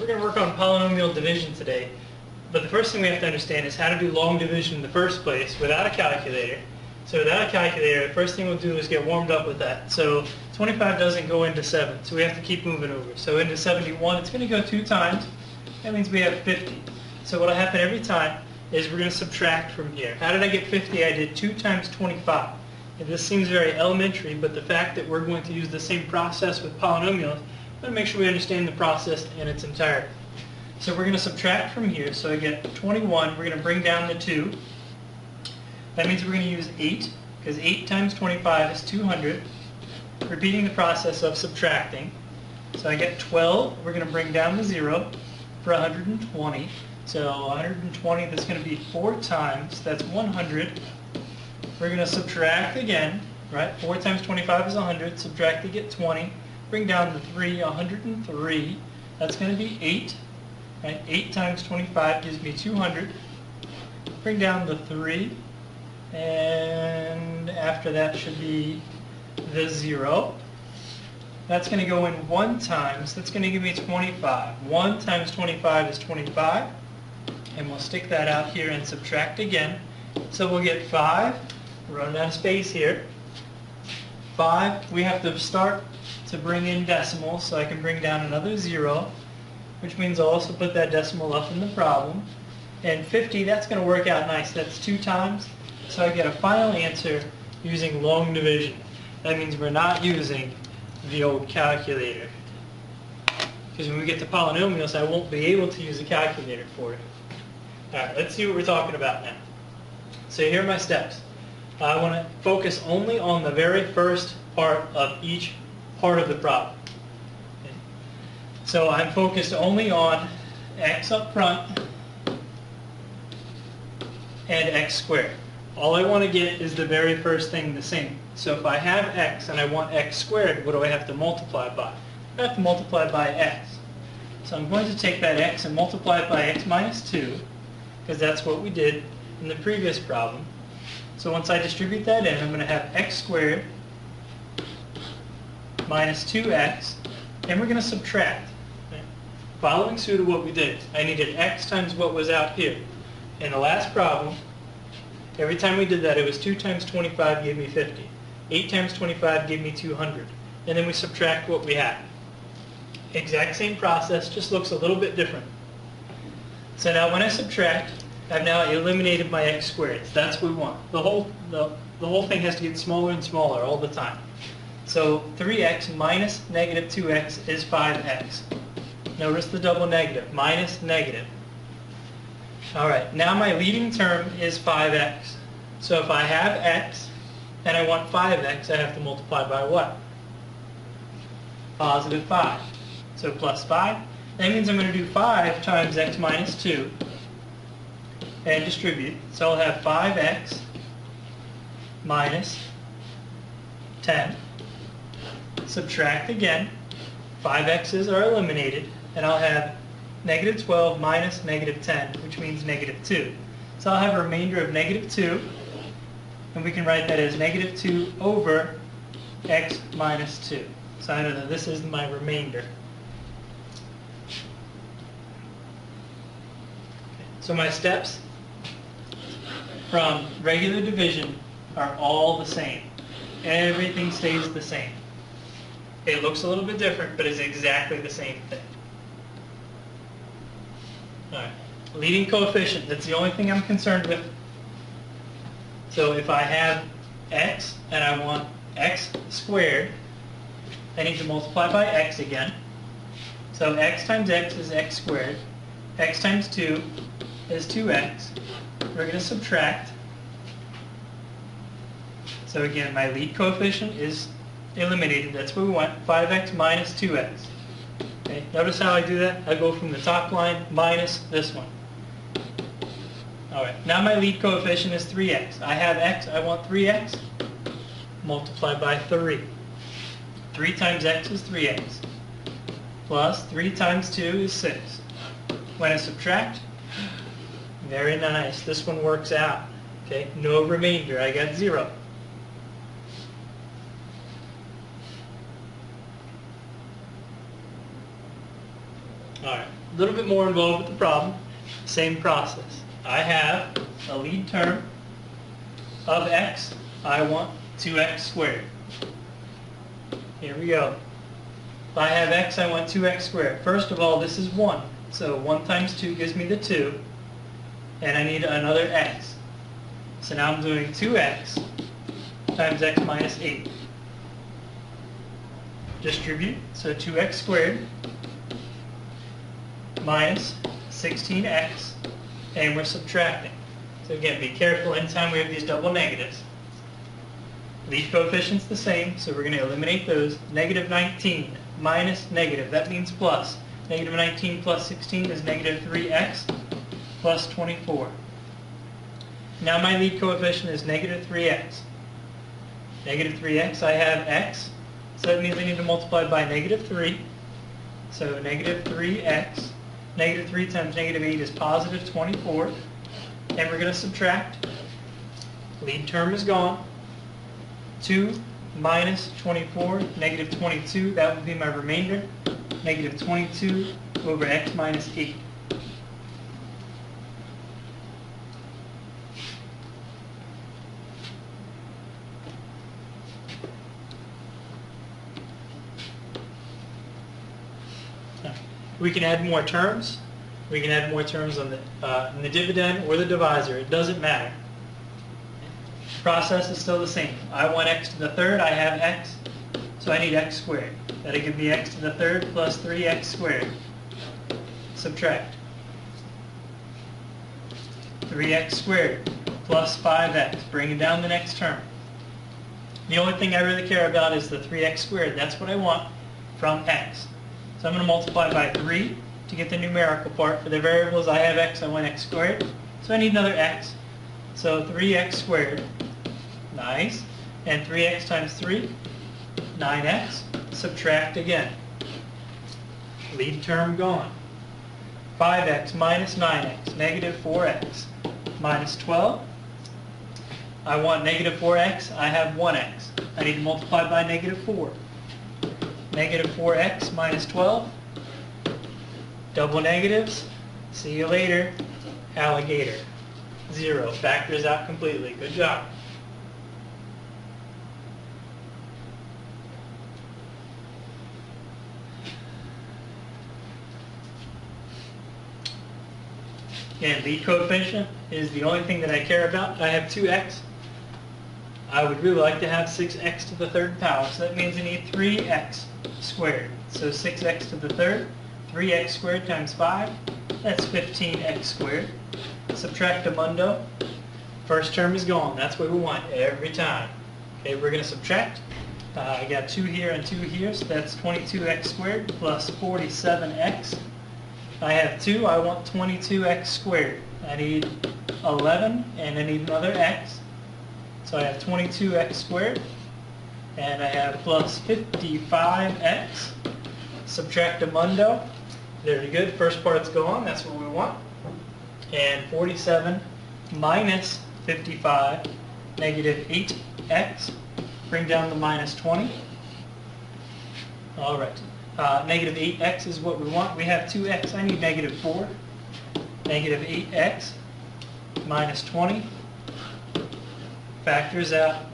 we're going to work on polynomial division today. But the first thing we have to understand is how to do long division in the first place without a calculator. So without a calculator, the first thing we'll do is get warmed up with that. So 25 doesn't go into 7, so we have to keep moving over. So into 71, it's going to go 2 times. That means we have 50. So what will happen every time is we're going to subtract from here. How did I get 50? I did 2 times 25. And this seems very elementary, but the fact that we're going to use the same process with polynomials, we're going to make sure we understand the process in its entirety. So we're going to subtract from here. So I get 21. We're going to bring down the 2. That means we're going to use 8, because 8 times 25 is 200. Repeating the process of subtracting. So I get 12. We're going to bring down the 0 for 120. So 120, that's going to be 4 times. That's 100. We're going to subtract again, right? 4 times 25 is 100. Subtract to get 20. Bring down the 3, 103. That's going to be 8. Right? 8 times 25 gives me 200. Bring down the 3. And after that should be the 0. That's going to go in 1 times. That's going to give me 25. 1 times 25 is 25. And we'll stick that out here and subtract again. So we'll get 5. We're running out of space here. 5. We have to start to bring in decimals, so I can bring down another 0, which means I'll also put that decimal up in the problem. And 50, that's going to work out nice. That's 2 times. So I get a final answer using long division. That means we're not using the old calculator. Because when we get to polynomials, I won't be able to use a calculator for it. Alright, let's see what we're talking about now. So here are my steps. I want to focus only on the very first part of each part of the problem. Okay. So I'm focused only on x up front and x squared. All I want to get is the very first thing the same. So if I have x and I want x squared, what do I have to multiply by? I have to multiply by x. So I'm going to take that x and multiply it by x minus 2, because that's what we did in the previous problem. So once I distribute that in, I'm going to have x squared minus 2x, and we're going to subtract. Okay? Following suit of what we did, I needed x times what was out here. In the last problem, every time we did that, it was 2 times 25 gave me 50. 8 times 25 gave me 200. And then we subtract what we had. Exact same process, just looks a little bit different. So now when I subtract, I've now eliminated my x squared. That's what we want. The whole thing has to get smaller and smaller all the time. So 3x minus negative 2x is 5x. Notice the double negative, minus negative. Alright, now my leading term is 5x. So if I have x and I want 5x, I have to multiply by what? Positive 5. So plus 5. That means I'm going to do 5 times x minus 2 and distribute. So I'll have 5x minus 10. Subtract again. 5x's are eliminated, and I'll have negative 12 minus negative 10, which means negative 2. So I'll have a remainder of negative 2, and we can write that as negative 2 over x minus 2. So I know that this is my remainder. So my steps from regular division are all the same. Everything stays the same. It looks a little bit different, but it's exactly the same thing. Alright, leading coefficient, that's the only thing I'm concerned with. So if I have x and I want x squared, I need to multiply by x again. So x times x is x squared. X times 2 is 2x. We're going to subtract. So again, my lead coefficient is eliminated. That's what we want. 5x minus 2x. Okay, notice how I do that? I go from the top line minus this one. Alright, now my lead coefficient is 3x. I have x, I want 3x. Multiply by 3. 3 times x is 3x. Plus 3 times 2 is 6. When I subtract, very nice. This one works out. Okay, no remainder. I got 0. Alright, A little bit more involved with the problem. Same process. I have a lead term of x. I want 2x squared. Here we go. If I have x, I want 2x squared. First of all, this is 1. So 1 times 2 gives me the 2. And I need another x. So now I'm doing 2x times x minus 8. Distribute, so 2x squared minus 16x, and we're subtracting. So again, be careful anytime we have these double negatives. Lead coefficient's the same, so we're going to eliminate those. Negative 19 minus negative, that means plus. Negative 19 plus 16 is negative 3x plus 24. Now my lead coefficient is negative 3x. Negative 3x, I have x, so that means I need to multiply by negative 3. So negative 3x, negative 3 times negative 8 is positive 24. And we're going to subtract. Lead term is gone. 2 minus 24, negative 22, that would be my remainder. Negative 22 over x minus 8. We can add more terms. We can add more terms on in the dividend or the divisor. It doesn't matter. The process is still the same. I want x to the third. I have x, so I need x squared. That'll give me x to the third plus 3x squared. Subtract. 3x squared plus 5x, bringing down the next term. The only thing I really care about is the 3x squared. That's what I want from x. So I'm going to multiply by 3 to get the numerical part. For the variables, I have x, I want x squared. So I need another x. So 3x squared, nice. And 3x times 3, 9x. Subtract again. Lead term gone. 5x minus 9x, negative 4x, minus 12. I want negative 4x, I have 1x. I need to multiply by negative 4. Negative 4x minus 12. Double negatives. See you later. Alligator. 0. Factors out completely. Good job. Again, lead coefficient is the only thing that I care about. I have 2x. I would really like to have 6x to the third power, so that means I need 3x squared. So 6x to the third, 3x squared times 5, that's 15x squared. Subtractamundo. First term is gone. That's what we want every time. Okay, we're going to subtract. I got 2 here and 2 here, so that's 22x squared plus 47x. I have 2, I want 22x squared. I need 11, and I need another x. So I have 22x squared, and I have plus 55x. Subtractamundo. Very good. First part's gone. That's what we want. And 47 minus 55, negative 8x. Bring down the minus 20. All right. Negative 8x is what we want. We have 2x. I need negative 4. Negative 8x minus 20. Factors out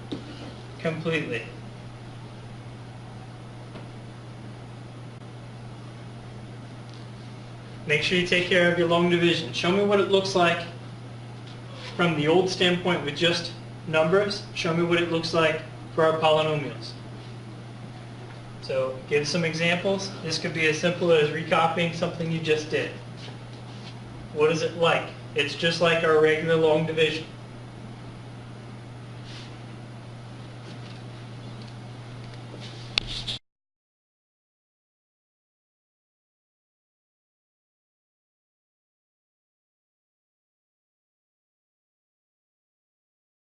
completely. Make sure you take care of your long division. Show me what it looks like from the old standpoint with just numbers. Show me what it looks like for our polynomials. So give some examples. This could be as simple as recopying something you just did. What is it like? It's just like our regular long division.